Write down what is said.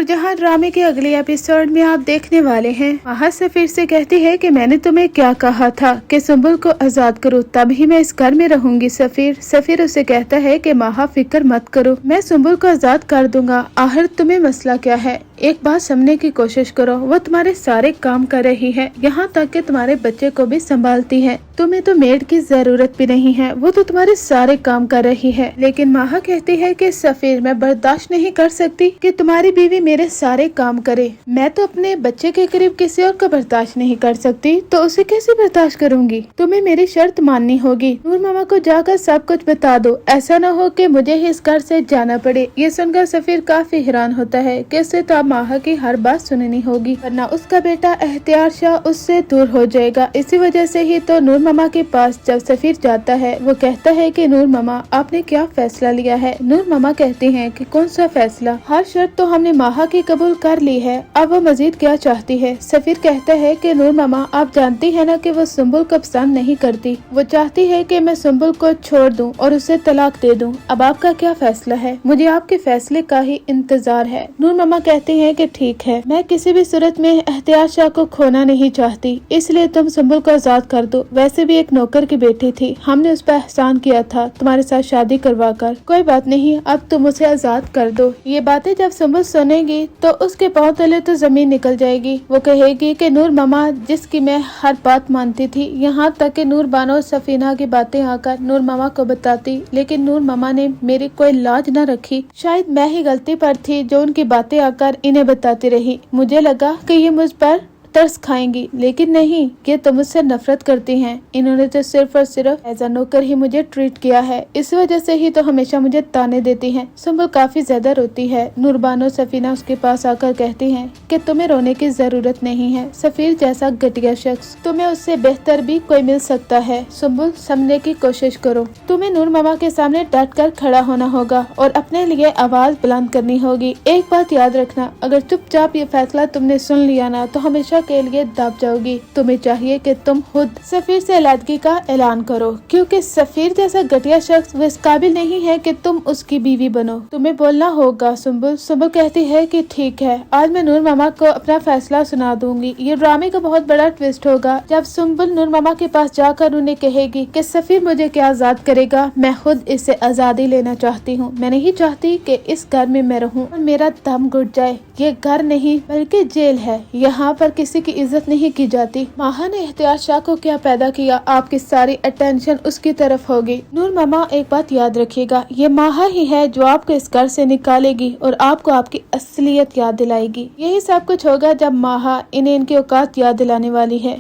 नूरजहां ड्रामे के अगले एपिसोड में आप देखने वाले हैं। माहा सफीर से कहती है कि मैंने तुम्हें क्या कहा था कि सुंबुल को आजाद करो, तभी मैं इस घर में रहूंगी। सफीर उसे कहता है कि माहा फिक्र मत करो, मैं सुंबुल को आजाद कर दूंगा। आखिर तुम्हें मसला क्या है, एक बात समझने की कोशिश करो। वो तुम्हारे सारे काम कर रही है, यहाँ तक कि तुम्हारे बच्चे को भी संभालती है। तुम्हें तो मेड की जरूरत भी नहीं है, वो तो तुम्हारे सारे काम कर रही है। लेकिन माहा कहती है कि सफीर, मैं बर्दाश्त नहीं कर सकती कि तुम्हारी बीवी मेरे सारे काम करे। मैं तो अपने बच्चे के करीब किसी और को बर्दाश्त नहीं कर सकती, तो उसे कैसे बर्दाश्त करूंगी। तुम्हें मेरी शर्त माननी होगी। नूर मामा को जाकर सब कुछ बता दो, ऐसा न हो कि मुझे ही इस घर से जाना पड़े। ये सुनकर सफीर काफी हैरान होता है कि उसे तो माहा की हर बात सुननी होगी, वरना उसका बेटा एहतियार शाह उससे दूर हो जाएगा। इसी वजह से ही तो नूर मामा के पास जब सफीर जाता है, वो कहता है कि नूर मामा आपने क्या फैसला लिया है। नूर मामा कहती हैं कि कौन सा फैसला, हर शर्त तो हमने माहा की कबूल कर ली है, अब वो मजीद क्या चाहती है। सफीर कहता है कि नूर मामा आप जानती है ना कि वो सुंबुल को पसंद नहीं करती, वो चाहती है कि मैं सुंबुल को छोड़ दूं और उसे तलाक दे दूं। अब आपका क्या फैसला है, मुझे आपके फैसले का ही इंतजार है। नूर मामा कहती है कि ठीक है, मैं किसी भी सूरत में एहतियार शाह को खोना नहीं चाहती, इसलिए तुम सुंबुल को आजाद कर दो। वैसे भी एक नौकर की बेटी थी, हमने उस पर एहसान किया था तुम्हारे साथ शादी करवा कर। कोई बात नहीं, अब तुम उसे आजाद कर दो। ये बातें जब सुंबुल सुनेगी तो उसके पांव तले तो जमीन निकल जाएगी। वो कहेगी कि नूर मामा जिसकी मैं हर बात मानती थी, यहाँ तक कि नूर बानो और सफीना की बातें आकर नूर मामा को बताती, लेकिन नूर मामा ने मेरी कोई लाज न रखी। शायद मैं ही गलती पर थी जो उनकी बातें आकर इन्हें बताती रही। मुझे लगा कि ये मुझ पर तरस खाएंगी, लेकिन नहीं, ये तो मुझसे नफरत करती हैं। इन्होंने तो सिर्फ और सिर्फ एज अ नौकर ही मुझे ट्रीट किया है, इस वजह से ही तो हमेशा मुझे ताने देती हैं। सुंबुल काफी ज्यादा रोती है। नूरबानो सफीना उसके पास आकर कहती हैं कि तुम्हें रोने की जरूरत नहीं है, सफीर जैसा घटिया शख्स तुम्हें उससे बेहतर भी कोई मिल सकता है। सुंबुल समझने की कोशिश करो, तुम्हें नूर मामा के सामने डट कर खड़ा होना होगा और अपने लिए आवाज बुलंद करनी होगी। एक बात याद रखना, अगर चुपचाप ये फैसला तुमने सुन लिया ना तो हमेशा के लिए दब जाओगी। तुम्हें चाहिए कि तुम खुद सफीर से अलग का ऐलान करो, क्योंकि सफीर जैसा घटिया शख्स वो इस काबिल नहीं है कि तुम उसकी बीवी बनो। तुम्हें बोलना होगा। सुंबुल कहती है कि ठीक है, आज मैं नूर मामा को अपना फैसला सुना दूंगी। ये ड्रामे का बहुत बड़ा ट्विस्ट होगा जब सुंबुल नूर मामा के पास जाकर उन्हें कहेगी कि सफीर मुझे क्या आजाद करेगा, मैं खुद इससे आजादी लेना चाहती हूँ। मैं नहीं चाहती कि इस घर में मैं रहूँ और मेरा दम घुट जाए। ये घर नहीं बल्कि जेल है, यहाँ पर किसी की इज्जत नहीं की जाती। माहा ने एहतियार शाह को क्या पैदा किया, आपकी सारी अटेंशन उसकी तरफ होगी। नूर मामा एक बात याद रखिएगा, ये माहा ही है जो आपको इस घर से निकालेगी और आपको आपकी असलियत याद दिलाएगी। यही सब कुछ होगा जब माहा इन्हें इनकी औकात याद दिलाने वाली है।